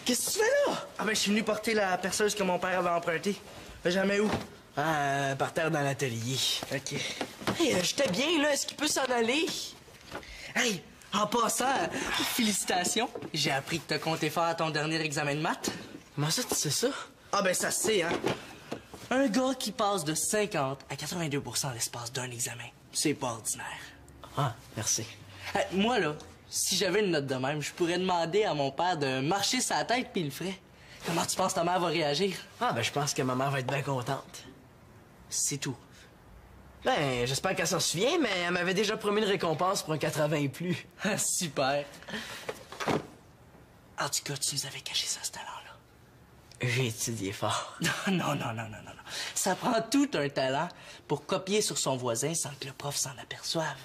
Qu'est-ce que tu fais là? Ah ben, je suis venu porter la perceuse que mon père avait empruntée. Jamais où? Ah, par terre dans l'atelier. OK. Hey, j'étais bien, là. Est-ce qu'il peut s'en aller? Hey, en passant, félicitations. J'ai appris que t'as compté faire ton dernier examen de maths. Comment ça, tu sais ça? Ah ben, ça se sait, hein. Un gars qui passe de 50 à 82 % en l'espace d'un examen, c'est pas ordinaire. Ah, merci. Hey, moi, là, si j'avais une note de même, je pourrais demander à mon père de marcher sa tête puis il le ferait. Comment tu penses que ta mère va réagir? Ah, ben, je pense que ma mère va être bien contente. C'est tout. Ben, j'espère qu'elle s'en souvient, mais elle m'avait déjà promis une récompense pour un 80 et plus. Super. En tout cas, tu nous avais caché ça, ce talent-là. J'ai étudié fort. Non. Ça prend tout un talent pour copier sur son voisin sans que le prof s'en aperçoive.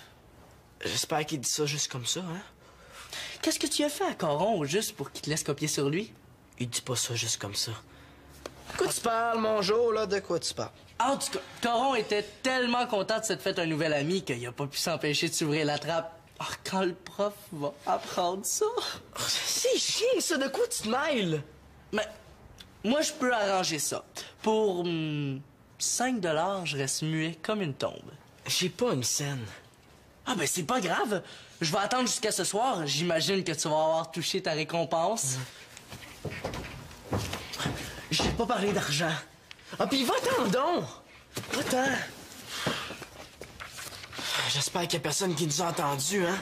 J'espère qu'il dit ça juste comme ça, hein? Qu'est-ce que tu as fait à Coron juste pour qu'il te laisse copier sur lui? Il dit pas ça juste comme ça. De quoi tu parles, mon Joe, là? De quoi tu parles? En tout cas, Coron était tellement content de s'être fait un nouvel ami qu'il a pas pu s'empêcher de s'ouvrir la trappe. Oh, quand le prof va apprendre ça... C'est chiant, ça! De quoi tu te mêles? Mais moi, je peux arranger ça. Pour 5 $, je reste muet comme une tombe. J'ai pas une scène. Ah ben c'est pas grave. Je vais attendre jusqu'à ce soir. J'imagine que tu vas avoir touché ta récompense. J'ai pas parlé d'argent. Ah, puis va-t'en donc! Va-t'en! J'espère qu'il y a personne qui nous a entendus, hein?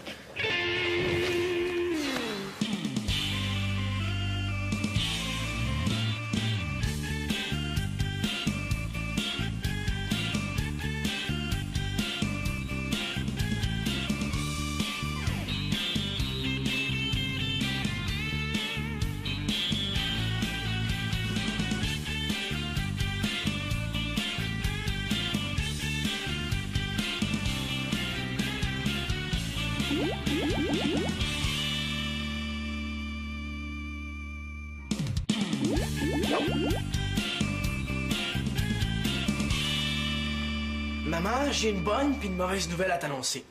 Maman, j'ai une bonne puis une mauvaise nouvelle à t'annoncer.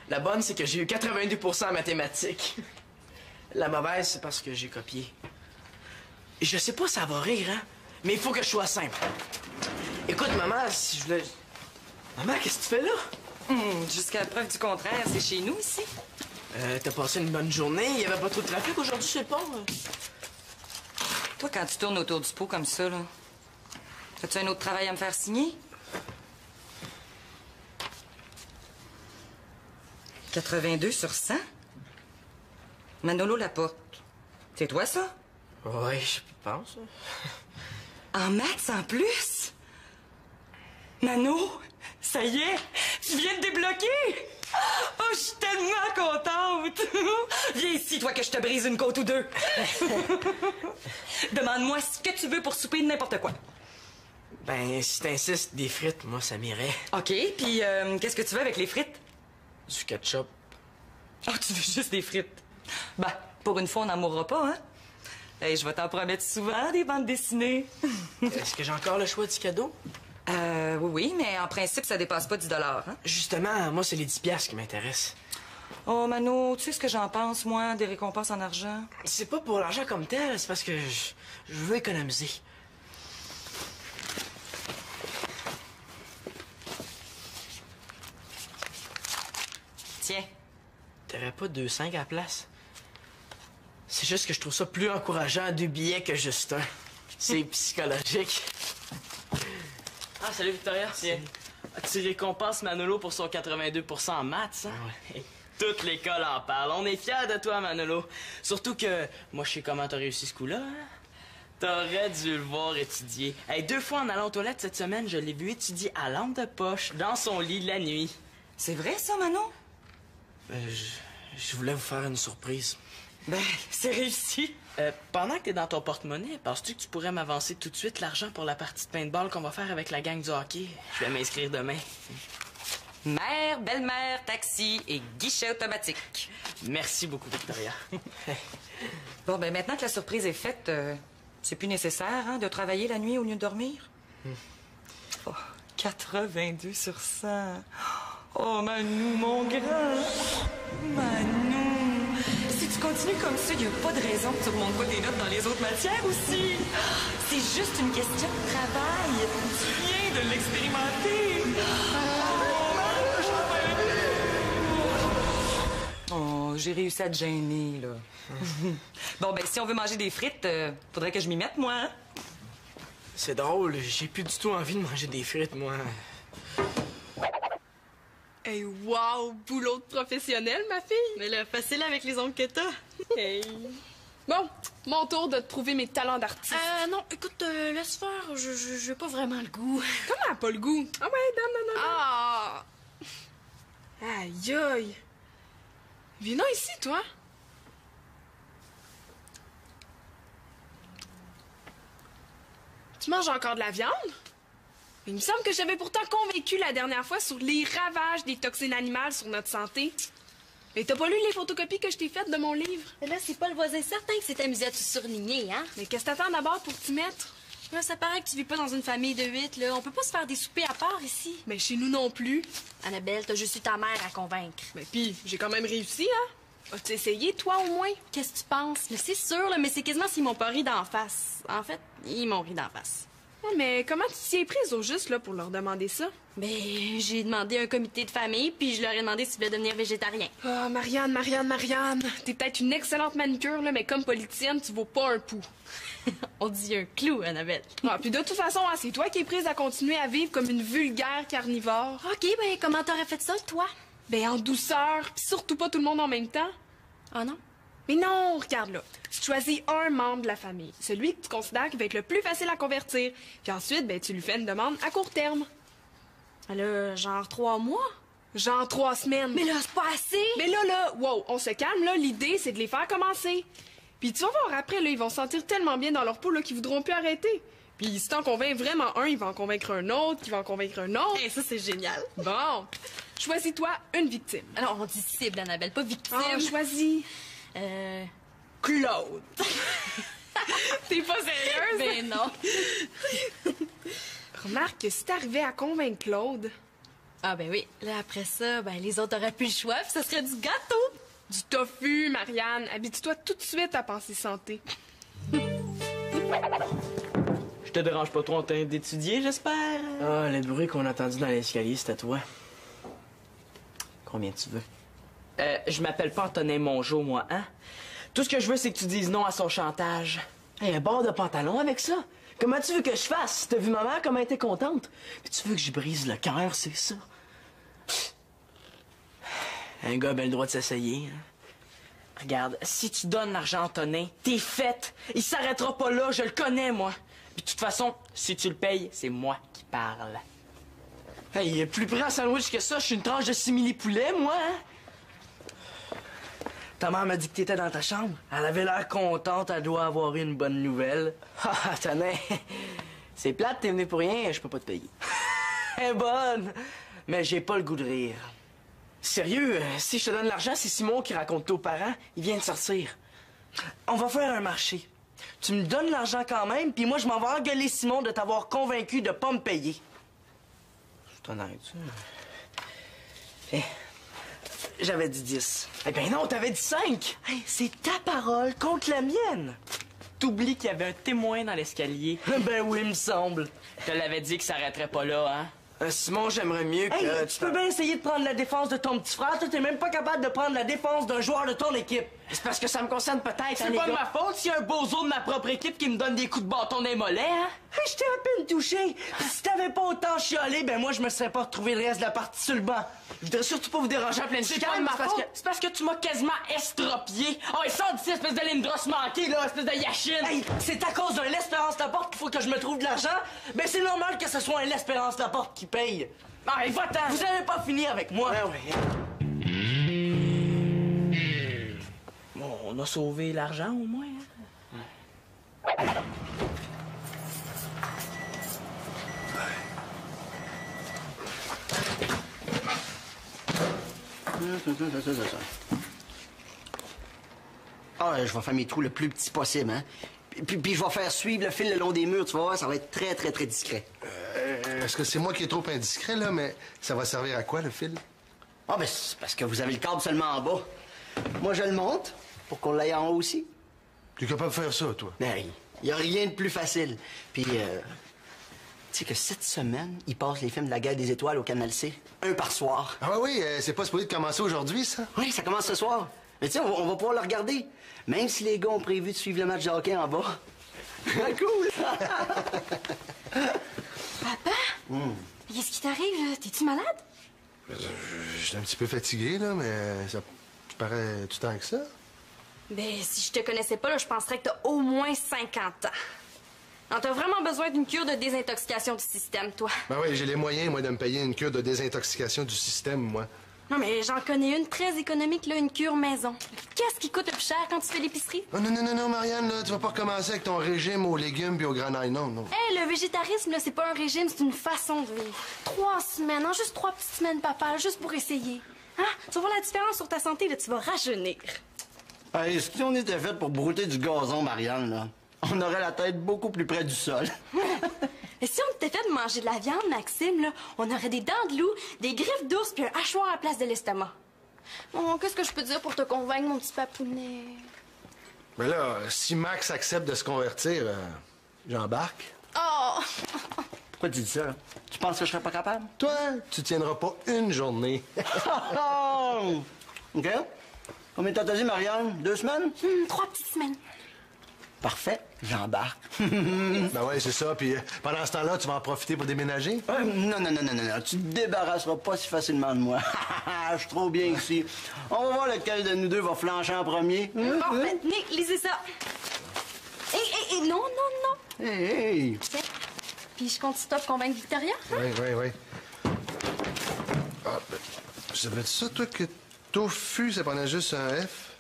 La bonne, c'est que j'ai eu 82 % en mathématiques. La mauvaise, c'est parce que j'ai copié. Et je sais pas si ça va rire, hein, mais il faut que je sois simple. Écoute, maman, si je voulais... Maman, qu'est-ce que tu fais là? Jusqu'à la preuve du contraire, c'est chez nous, ici. T'as passé une bonne journée? Il y avait pas trop de trafic aujourd'hui, je sais pas. Toi, quand tu tournes autour du pot comme ça, là, as-tu un autre travail à me faire signer? 82 sur 100? Manolo Laporte. C'est toi, ça? Oui, je pense. En maths, en plus? Mano, ça y est, tu viens de débloquer! Oh, je suis tellement contente! Viens ici, toi, que je te brise une côte ou deux. Demande-moi ce que tu veux pour souper, n'importe quoi. Ben, si t'insistes, des frites, moi, ça m'irait. OK, puis qu'est-ce que tu veux avec les frites? Du ketchup. Oh, tu veux juste des frites? Ben, pour une fois, on n'en mourra pas, hein? Hey, je vais t'en promettre souvent des bandes dessinées. Est-ce que j'ai encore le choix du cadeau? Oui, mais en principe, ça dépasse pas 10 $, hein? Justement, moi, c'est les 10 piastres qui m'intéressent. Oh, Mano, tu sais ce que j'en pense, moi, des récompenses en argent? C'est pas pour l'argent comme tel, c'est parce que je veux économiser. Tiens. T'aurais pas 2,5 à la place? C'est juste que je trouve ça plus encourageant 2 billets que juste un. C'est psychologique. Ah, salut Victoria. Tiens. Tu récompenses Manolo pour son 82 % en maths, hein? Ouais. Toute l'école en parle. On est fiers de toi, Manolo. Surtout que, moi, je sais comment t'as réussi ce coup-là, hein? T'aurais dû le voir étudier. Hey, 2 fois en allant aux toilettes cette semaine, je l'ai vu étudier à lampe de poche, dans son lit la nuit. C'est vrai, ça, Manon? Je voulais vous faire une surprise. Ben, c'est réussi. Pendant que t'es dans ton porte-monnaie, penses-tu que tu pourrais m'avancer tout de suite l'argent pour la partie de paintball qu'on va faire avec la gang du hockey? Je vais m'inscrire demain. Mère, belle-mère, taxi et guichet automatique. Merci beaucoup, Victoria. Bon, ben maintenant que la surprise est faite, c'est plus nécessaire, hein, de travailler la nuit au lieu de dormir? Oh, 82 sur 100. Oh, Manou, mon grand. Manou. Si tu continue comme ça, y a pas de raison que tu remontes pas tes notes dans les autres matières aussi. C'est juste une question de travail. Tu viens de l'expérimenter. Oh, j'ai réussi à te gêner, là. Bon, ben, si on veut manger des frites, faudrait que je m'y mette, moi. Hein? C'est drôle, j'ai plus du tout envie de manger des frites, moi. Hey, wow! Boulot de professionnel, ma fille! Mais là, facile avec les ongles que t'as. Hey! Bon, mon tour de te prouver mes talents d'artiste. Non, écoute, laisse faire. J'ai pas vraiment le goût. Comment pas le goût? Ah ouais, donne. Ah! Aïe, aïe! Viens donc ici, toi! Tu manges encore de la viande? Il me semble que j'avais pourtant convaincu la dernière fois sur les ravages des toxines animales sur notre santé. Mais t'as pas lu les photocopies que je t'ai faites de mon livre? Mais là, c'est pas le voisin certain que c'est amusé à te surligner, hein? Mais qu'est-ce que t'attends d'abord pour t'y mettre? Là, ça paraît que tu vis pas dans une famille de 8, là. On peut pas se faire des soupers à part ici. Mais chez nous non plus. Annabelle, t'as juste eu ta mère à convaincre. Mais pis, j'ai quand même réussi, hein? As-tu essayé, toi, au moins? Qu'est-ce que tu penses? Mais c'est sûr, là, mais c'est quasiment s'ils m'ont pas ri d'en face. En fait, ils m'ont ri d'en face. Ouais, mais comment tu t'y es prise au juste, là, pour leur demander ça? Ben, j'ai demandé un comité de famille, puis je leur ai demandé s'ils voulaient devenir végétariens. Ah, Marianne. T'es peut-être une excellente manicure, là, mais comme politicienne, tu vaux pas un pouls. On dit un clou, Annabelle. Ah, puis de toute façon, hein, c'est toi qui es prise à continuer à vivre comme une vulgaire carnivore. OK, ben, comment t'aurais fait ça, toi? Ben, en douceur, puis surtout pas tout le monde en même temps. Ah non? Mais non, regarde là. Tu choisis un membre de la famille, celui que tu considères qui va être le plus facile à convertir. Puis ensuite, ben, tu lui fais une demande à court terme. Là, genre 3 mois? Genre 3 semaines. Mais là, c'est pas assez! Mais là, wow, on se calme, là. L'idée, c'est de les faire commencer. Puis tu vas voir après, là, ils vont se sentir tellement bien dans leur peau, là, qu'ils voudront plus arrêter. Puis si t'en convaincs vraiment un, il va en convaincre un autre, qui va en convaincre un autre. Hey, ça, c'est génial. Bon, choisis-toi une victime. Alors, on dit cible, Annabelle, pas victime. Ah, choisis. Claude. T'es pas sérieuse? Ben non. Remarque que si t'arrivais à convaincre Claude... Ah ben oui. Là, après ça, ben les autres auraient plus le choix, puis ça serait du gâteau. Du tofu, Marianne. Habitue-toi tout de suite à penser santé. Je te dérange pas trop en train d'étudier, j'espère? Ah, le bruit qu'on a entendu dans l'escalier, c'était toi. Combien tu veux? Je m'appelle pas Antonin Mongeau, moi, hein? Tout ce que je veux, c'est que tu dises non à son chantage. Hey, un bord de pantalon avec ça? Comment tu veux que je fasse? T'as vu ma mère, comment elle était contente? Puis tu veux que je brise le cœur, c'est ça? Un gars a bien le droit de s'essayer, hein? Regarde, si tu donnes l'argent à Antonin, t'es faite. Il s'arrêtera pas là, je le connais, moi. Puis de toute façon, si tu le payes, c'est moi qui parle. Hey, plus près à sandwich que ça, je suis une tranche de simili-poulet, moi, hein? Ta mère m'a dit que t'étais dans ta chambre. Elle avait l'air contente, elle doit avoir eu une bonne nouvelle. Ah, Tonin, c'est plate, t'es venu pour rien, je peux pas te payer. Elle est bonne, mais j'ai pas le goût de rire. Sérieux, si je te donne l'argent, c'est Simon qui raconte aux parents. Il vient de sortir. On va faire un marché. Tu me donnes l'argent quand même, puis moi, je m'en vais engueuler Simon de t'avoir convaincu de pas me payer. Je t'en arrête, ça. J'avais dit 10. Eh ben non, t'avais dit 5! Hey, c'est ta parole contre la mienne. T'oublies qu'il y avait un témoin dans l'escalier. Ben oui, il me semble. Je te l'avais dit que ça arrêterait pas là, hein? Simon, j'aimerais mieux que... Hey, tu peux bien essayer de prendre la défense de ton petit frère, toi, t'es même pas capable de prendre la défense d'un joueur de ton équipe. C'est parce que ça me concerne peut-être, C'est hein, pas les de gars. ma faute s'il y a un bozo de ma propre équipe qui me donne des coups de bâton dans les mollets, hein? Hey, je t'ai à peine touché. Puis si t'avais pas autant chialé, ben moi, je me serais pas retrouvé le reste de la partie sur le banc. Je voudrais surtout pas vous déranger en pleine C'est chicane, pas de ma c'est parce faute, que... c'est parce que tu m'as quasiment estropié. Oh, et ça, d'ici, espèce de lindros manqué, là, espèce de yachine. Hey, c'est à cause d'un L'Espérance Laporte qu'il faut que je me trouve de l'argent? Ben c'est normal que ce soit un L'Espérance Laporte qui paye. Allez, va-t'en. Vous avez pas fini avec moi. Ouais. Bon, on a sauvé l'argent, au moins, hein? Ah, je vais faire mes trous le plus petit possible, hein. Puis je vais faire suivre le fil le long des murs, tu vas voir, ça va être très, très, très discret. Est-ce que c'est moi qui est trop indiscret, là, mais ça va servir à quoi, le fil? Ah, ben, c'est parce que vous avez le câble seulement en bas. Moi, je le monte, pour qu'on l'aille en haut aussi. Tu es capable de faire ça, toi? Hey, y a rien de plus facile. Puis, tu sais que cette semaine, ils passent les films de la Guerre des Étoiles au Canal C. Un par soir. Ah oui, c'est pas supposé de commencer aujourd'hui, ça? Oui, ça commence ce soir. Mais tu sais, on va pouvoir le regarder. Même si les gars ont prévu de suivre le match de hockey en bas. Cool! Papa? Qu'est-ce qui t'arrive, là? T'es-tu malade? Je suis un petit peu fatigué, là, mais ça paraît tout tant que ça. Ben, si je te connaissais pas, là, je penserais que t'as au moins 50 ans. Alors, t'as vraiment besoin d'une cure de désintoxication du système, toi. Ben oui, j'ai les moyens, moi, de me payer une cure de désintoxication du système, moi. Non, mais j'en connais une très économique, là, une cure maison. Qu'est-ce qui coûte le plus cher quand tu fais l'épicerie? Oh, non, Marianne, là, tu vas pas recommencer avec ton régime aux légumes puis aux grenailles, non. Hé, le végétarisme, là, c'est pas un régime, c'est une façon de vivre. 3 semaines, hein, juste 3 petites semaines, papa, là, juste pour essayer. Hein? Tu vas voir la différence sur ta santé, là, tu vas rajeunir. Hey, si on était fait pour brouter du gazon, Marianne, là, on aurait la tête beaucoup plus près du sol. Mais si on t'était fait de manger de la viande, Maxime, là, on aurait des dents de loup, des griffes d'ours puis un hachoir à la place de l'estomac. Bon, qu'est-ce que je peux dire pour te convaincre, mon petit papounet? Mais là, si Max accepte de se convertir, j'embarque. Oh! Pourquoi tu dis ça, là? Tu penses que je serais pas capable? Toi, tu tiendras pas une journée. OK. Combien de temps t'as dit, Marianne? 2 semaines? 3 petites semaines. Parfait, j'embarque. Ben ouais, c'est ça. Puis pendant ce temps-là, tu vas en profiter pour déménager? Non, tu te débarrasseras pas si facilement de moi. Je suis trop bien ici. On va voir lequel de nous deux va flancher en premier. Bon, ben, Nick, lisez ça. Non. Hey! Tiens. Puis je compte stop convaincre Victoria. Oui. Ah, ben, savais-tu ça, toi, que tofu, ça prenait juste un F?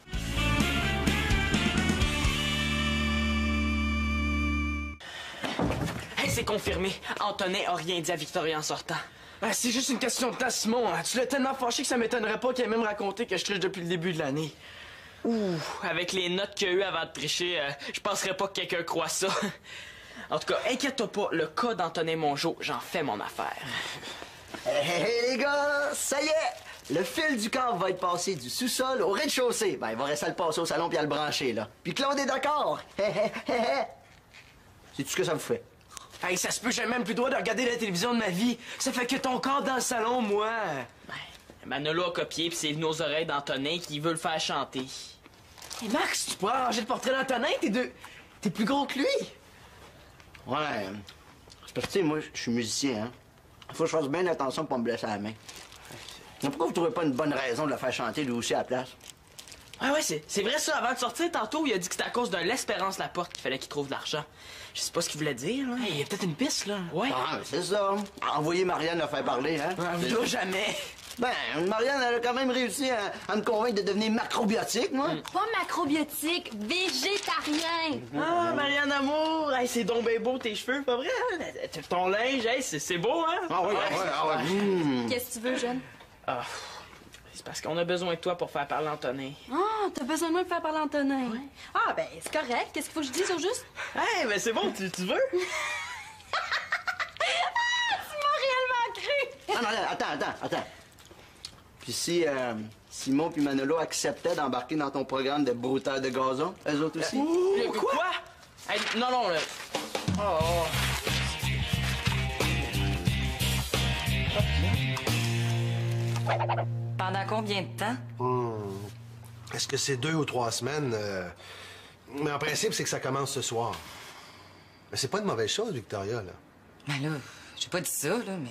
Hey, c'est confirmé. Antonin a rien dit à Victoria en sortant. Ah, c'est juste une question de temps, Simon. Hein. Tu l'as tellement fâché que ça m'étonnerait pas qu'il ait même raconté que je triche depuis le début de l'année. Ouh, avec les notes qu'il y a eu avant de tricher, je penserais pas que quelqu'un croit ça. En tout cas, inquiète-toi pas, le cas d'Antonin Mongeau, j'en fais mon affaire. Hey, les gars, ça y est! Le fil du câble va être passé du sous-sol au rez-de-chaussée. Ben, il va rester à le passer au salon puis à le brancher, là. Puis Claude est d'accord. C'est tout ce que ça vous fait. Hey, ça se peut, j'ai même plus le droit de regarder la télévision de ma vie. Ça fait que ton corps dans le salon, moi. Manolo a copié, puis c'est venu aux oreilles d'Antonin qui veut le faire chanter. Hey, Max, tu pourras arranger le portrait d'Antonin? T'es plus gros que lui. Ouais. C'est parce que, tu sais, moi, je suis musicien, hein. Faut que je fasse bien attention pour pas me blesser à la main. Mais pourquoi vous trouvez pas une bonne raison de le faire chanter lui aussi à la place? Ouais, c'est vrai ça. Avant de sortir, tantôt, il a dit que c'était à cause de l'Espérance Laporte qu'il fallait qu'il trouve de l'argent. Je sais pas ce qu'il voulait dire, là. Hey, il y a peut-être une piste, là. Ouais. Ah, c'est ça. Envoyer Marianne le faire parler, hein? Là, jamais. Ben, Marianne, elle a quand même réussi à me convaincre de devenir macrobiotique, moi. Pas macrobiotique, végétarien. Ah, Marianne Amour, hey, c'est donc bien beau tes cheveux, pas vrai? Ton linge, hey, c'est beau, hein? Ah oui. Qu'est-ce que tu veux, jeune? Ah, c'est parce qu'on a besoin de toi pour faire parler Antonin. Ah, t'as besoin de moi pour faire parler Antonin. Ouais. Ah, ben, c'est correct. Qu'est-ce qu'il faut que je dise au juste? Hey, ben c'est bon, tu veux? Tu m'as réellement cru! Non, attends. Puis si Simon puis Manolo acceptaient d'embarquer dans ton programme de brouteur de gazon, eux autres aussi? Quoi? Hey, non, là. Oh. Pendant combien de temps? Est-ce que c'est 2 ou 3 semaines? Mais en principe, c'est que ça commence ce soir. Mais c'est pas une mauvaise chose, Victoria, là. Ben là, j'ai pas dit ça, là, mais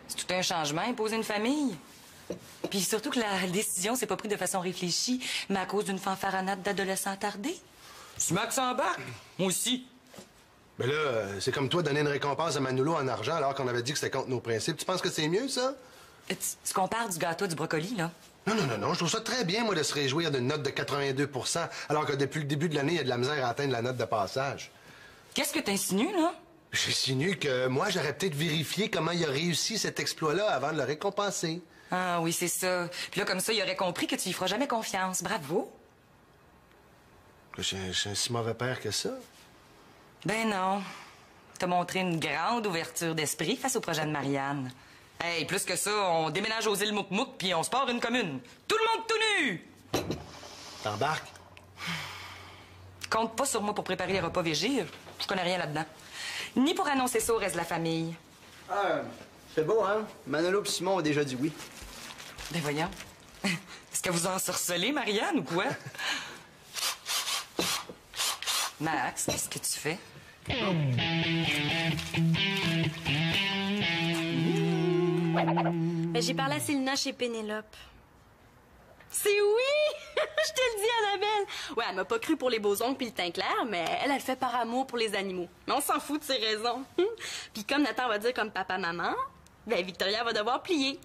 c'est tout un changement, imposer une famille. Puis surtout que la décision s'est pas prise de façon réfléchie, mais à cause d'une fanfaronade d'adolescents attardés. Tu Max embarque? Moi aussi. Mais là, c'est comme toi donner une récompense à Manolo en argent alors qu'on avait dit que c'était contre nos principes. Tu penses que c'est mieux, ça? Tu compares du gâteau du brocoli, là? Non. Je trouve ça très bien, moi, de se réjouir d'une note de 82 alors que depuis le début de l'année, il y a de la misère à atteindre la note de passage. Qu'est-ce que t'insinues, là? J'insinue que moi, j'aurais peut-être vérifié comment il a réussi cet exploit-là avant de le récompenser. Ah oui, c'est ça. Puis là, comme ça, il aurait compris que tu y feras jamais confiance. Bravo. Je suis un si mauvais père que ça? Ben non. T'as montré une grande ouverture d'esprit face au projet de Marianne. Hey, plus que ça, on déménage aux îles Mouk-Mouk puis on se part une commune. Tout le monde tout nu! T'embarques? Compte pas sur moi pour préparer les repas végés. Je connais rien là-dedans. Ni pour annoncer ça au reste de la famille. Ah, c'est beau, hein? Manolo et Simon ont déjà dit oui. Ben voyons. Est-ce que vous en sorcelez, Marianne, ou quoi? Max, qu'est-ce que tu fais? Ben, j'ai parlé à Célina chez Pénélope. C'est oui! Je te le dis, Annabelle! Ouais, elle m'a pas cru pour les beaux ongles puis le teint clair, mais elle le fait par amour pour les animaux. Mais on s'en fout de ses raisons. Puis comme Nathan va dire comme papa-maman, ben Victoria va devoir plier.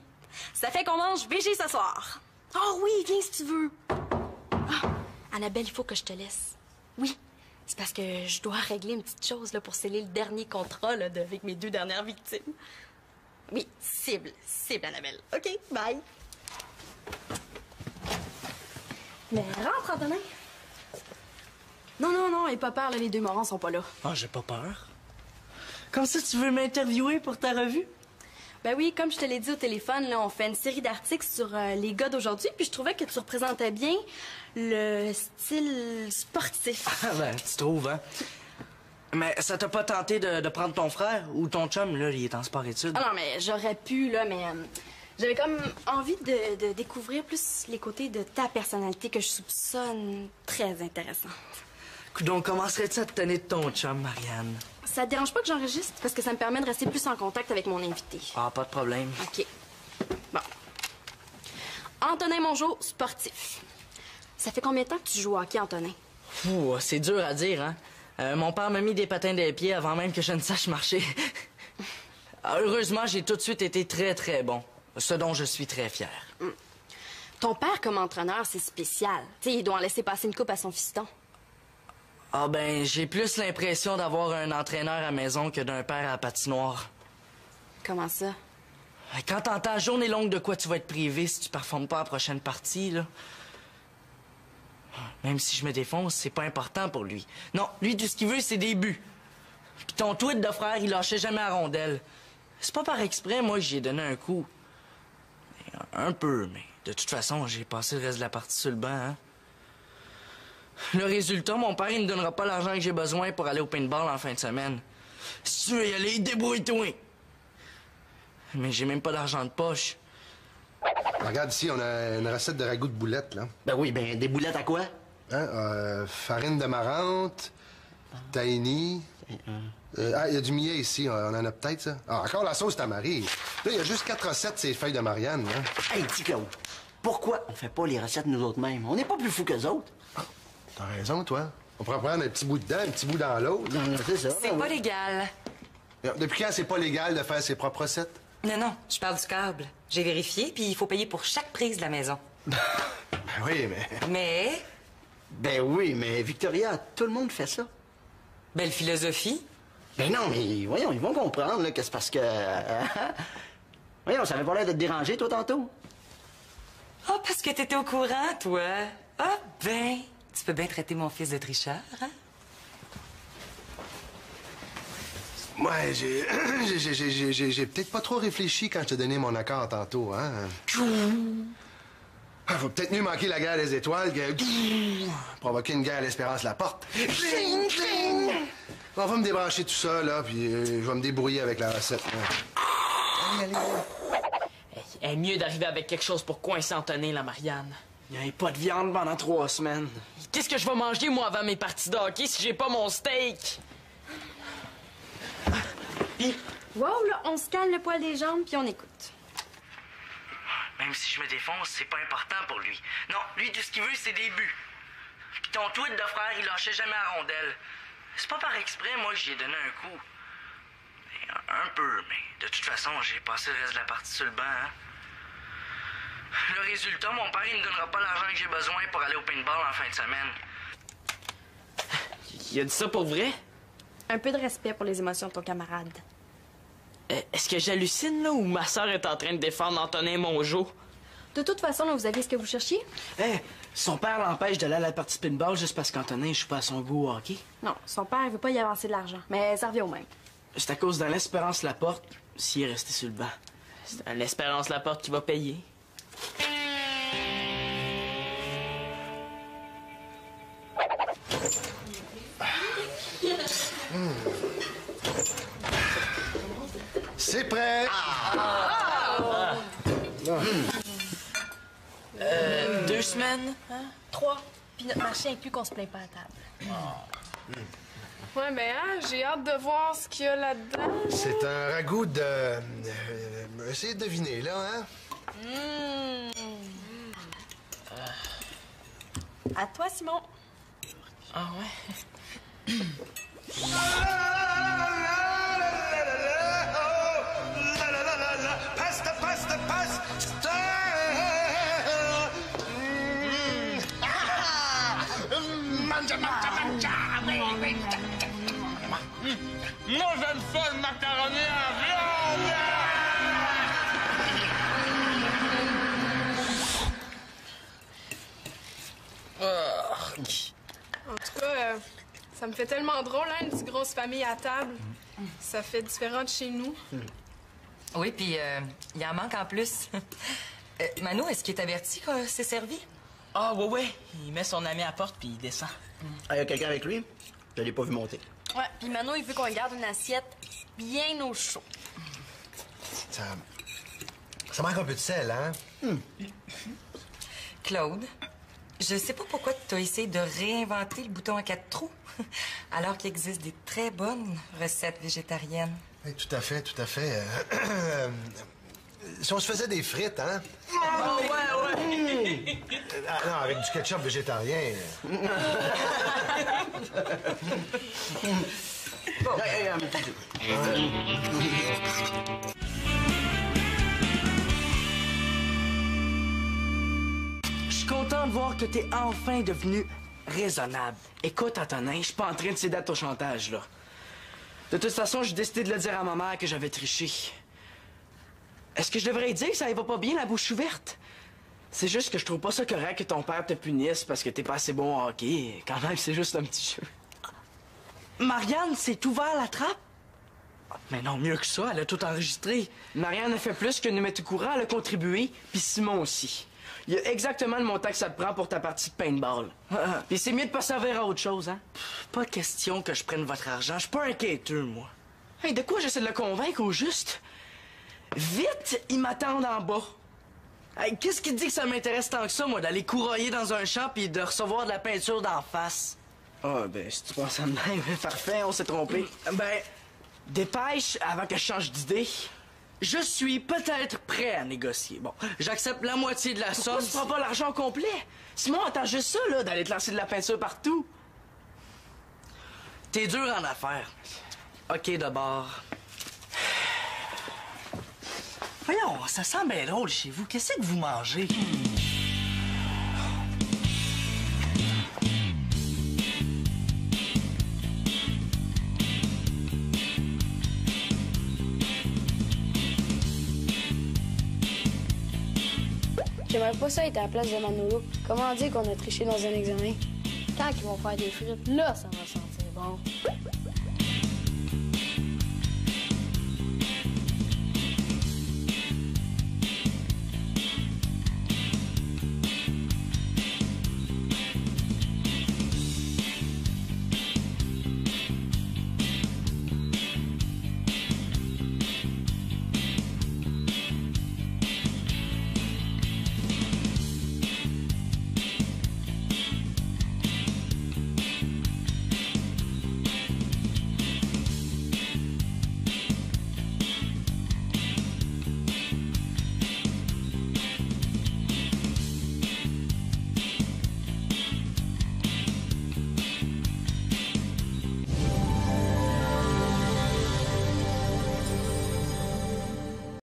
Ça fait qu'on mange végé ce soir. Oh oui, viens si tu veux. Ah, Annabelle, il faut que je te laisse. Oui, c'est parce que je dois régler une petite chose là, pour sceller le dernier contrat là, avec mes 2 dernières victimes. Oui, cible, Annabelle. OK, bye. Mais rentre, Antonin. Non, aie pas peur, là, les 2 morons sont pas là. Ah, j'ai pas peur. Comme ça, tu veux m'interviewer pour ta revue? Ben oui, comme je te l'ai dit au téléphone, là, on fait une série d'articles sur les gars d'aujourd'hui, puis je trouvais que tu représentais bien le style sportif. Ah ben, tu trouves, hein? Mais ça t'a pas tenté de prendre ton frère ou ton chum, là, il est en sport-études? Ah non, mais j'aurais pu, là, mais j'avais comme envie de découvrir plus les côtés de ta personnalité que je soupçonne très intéressantes. Donc, comment serais-tu à te tenir de ton chum, Marianne? Ça te dérange pas que j'enregistre? Parce que ça me permet de rester plus en contact avec mon invité. Ah, pas de problème. OK. Bon. Antonin Mongeau, sportif. Ça fait combien de temps que tu joues au hockey, Antonin? Ouh, c'est dur à dire, hein? Mon père m'a mis des patins des pieds avant même que je ne sache marcher. Heureusement, j'ai tout de suite été très, très bon. Ce dont je suis très fier. Ton père, comme entraîneur, c'est spécial. Tu sais, il doit en laisser passer une coupe à son fiston. Ah ben, j'ai plus l'impression d'avoir un entraîneur à la maison que d'un père à la patinoire. Comment ça? Quand t'entends journée longue de quoi tu vas être privé si tu performes pas à la prochaine partie, là... Même si je me défonce, c'est pas important pour lui. Non, lui, tout ce qu'il veut, c'est des buts. Puis ton tweet de frère, il lâchait jamais la rondelle. C'est pas par exprès, moi, que j'ai donné un coup. Un peu, mais de toute façon, j'ai passé le reste de la partie sur le banc, hein. Le résultat, mon père, il me donnera pas l'argent que j'ai besoin pour aller au paintball en fin de semaine. Si tu veux y aller, débrouille-toi. Mais j'ai même pas d'argent de poche. Regarde ici, on a une recette de ragoût de boulettes, là. Ben oui, ben des boulettes à quoi? Hein? Farine de marante, tahini. Il y a du millet ici, on en a peut-être, ça. Ah, encore la sauce tamari. Là, il y a juste 4 recettes, ces feuilles de Marianne, hein. Hey, petit Claude, pourquoi on fait pas les recettes nous autres mêmes? On n'est pas plus fous qu'eux autres. T'as raison, toi. On pourrait prendre un petit bout dedans, un petit bout dans l'autre. Non, c'est ça. C'est pas légal. Depuis quand c'est pas légal de faire ses propres recettes? Non, je parle du câble. J'ai vérifié, puis il faut payer pour chaque prise de la maison. Ben oui, mais... Mais, Ben oui, mais Victoria, tout le monde fait ça. belle philosophie. Ben non, mais voyons, ils vont comprendre là, que c'est parce que... voyons, ça avait pas l'air de te déranger, toi, tantôt. Ah, parce que t'étais au courant, toi. Ah, ben, tu peux bien traiter mon fils de tricheur, hein? Ouais, j'ai peut-être pas trop réfléchi quand je t'ai donné mon accord tantôt, hein? Ah, faut peut-être mieux manquer la guerre des étoiles que... provoquer une guerre à l'Espérance la porte. On va me débrancher tout ça, là, puis je vais me débrouiller avec la recette. Allez. Hey, mieux d'arriver avec quelque chose pour coincer Antonin, la Marianne. Il n'y avait pas de viande pendant 3 semaines. Qu'est-ce que je vais manger, moi, avant mes parties de hockey si j'ai pas mon steak? Wow, là, on se calme le poil des jambes, puis on écoute. Même si je me défonce, c'est pas important pour lui. Non, lui, tout ce qu'il veut, c'est des buts. Puis ton tweet de frère, il lâchait jamais la rondelle. C'est pas par exprès, moi, que j'y ai donné un coup. Un peu, mais de toute façon, j'ai passé le reste de la partie sur le banc, hein. Le résultat, mon père, il me donnera pas l'argent que j'ai besoin pour aller au paintball en fin de semaine. Il a dit ça pour vrai? Un peu de respect pour les émotions de ton camarade. Est-ce que j'hallucine, là, ou ma sœur est en train de défendre Antonin Mongeau? De toute façon, là, vous aviez ce que vous cherchiez? Son père l'empêche d'aller à la partie de pinball juste parce qu'Antonin joue pas à son goût au hockey. Non, son père veut pas y avancer de l'argent, mais ça revient au même. C'est à cause de l'Espérance Laporte s'il est resté sur le banc. C'est à l'Espérance Laporte qui va payer. C'est prêt! 2 semaines? Hein? 3. Puis notre marché inclut qu'on se plaint pas à table. Ouais, ben, hein, j'ai hâte de voir ce qu'il y a là-dedans. C'est un ragoût de... essayez de deviner, là, hein? À toi, Simon. Ah ouais? Pasta, pasta, pasta! Mangia, mangia, mangia! Moi, j'aime ça, le macaroni à viande! En tout cas, ça me fait tellement drôle, hein, une petite grosse famille à table. Ça fait différent de chez nous. Oui, puis il en manque en plus. Mano, est-ce qu'il est averti que c'est servi? Ah, ouais. Il met son ami à la porte puis il descend. Ah, y a quelqu'un avec lui? Je l'ai pas vu monter. Ouais, puis Mano, il veut qu'on garde une assiette bien au chaud. Ça manque un peu de sel, hein? Claude, je sais pas pourquoi tu as essayé de réinventer le bouton à 4 trous, alors qu'il existe des très bonnes recettes végétariennes. Oui, tout à fait, tout à fait. Si on se faisait des frites, hein? Oh, ouais. Ah, non, avec du ketchup végétarien. Bon. Je suis content de voir que t'es enfin devenu raisonnable. Écoute, Antonin, je suis pas en train de céder à ton chantage, là. De toute façon, j'ai décidé de le dire à ma mère que j'avais triché. Est-ce que je devrais dire que ça y va pas bien, la bouche ouverte? C'est juste que je trouve pas ça correct que ton père te punisse parce que t'es pas assez bon au hockey. Quand même, c'est juste un petit jeu. Marianne s'est ouvert la trappe? Mais non, mieux que ça, elle a tout enregistré. Marianne a fait plus que nous mettre au courant, elle a contribué, puis Simon aussi. Il y a exactement le montant que ça te prend pour ta partie de paintball. Puis c'est mieux de pas servir à autre chose, hein? Pas question que je prenne votre argent, je suis pas un quêteux, moi. Hey, de quoi j'essaie de le convaincre au juste? Vite, ils m'attendent en bas. Hey, qu'est-ce qui te dit que ça m'intéresse tant que ça, moi, d'aller couroyer dans un champ puis de recevoir de la peinture d'en face? Ah, ben, si tu penses à même, parfait, on s'est trompé. Ben, dépêche avant que je change d'idée. Je suis peut-être prêt à négocier. Bon, j'accepte la moitié de la somme. Pourquoi tu prends pas l'argent au complet? Simon, attends juste ça, là, d'aller te lancer de la peinture partout. T'es dur en affaires. OK, d'abord. Voyons, ça sent bien drôle chez vous. Qu'est-ce que vous mangez? J'aimerais pas ça être à la place de Manolo. Comment dire qu'on a triché dans un examen? Quand ils vont faire des frites, là, ça va sentir bon.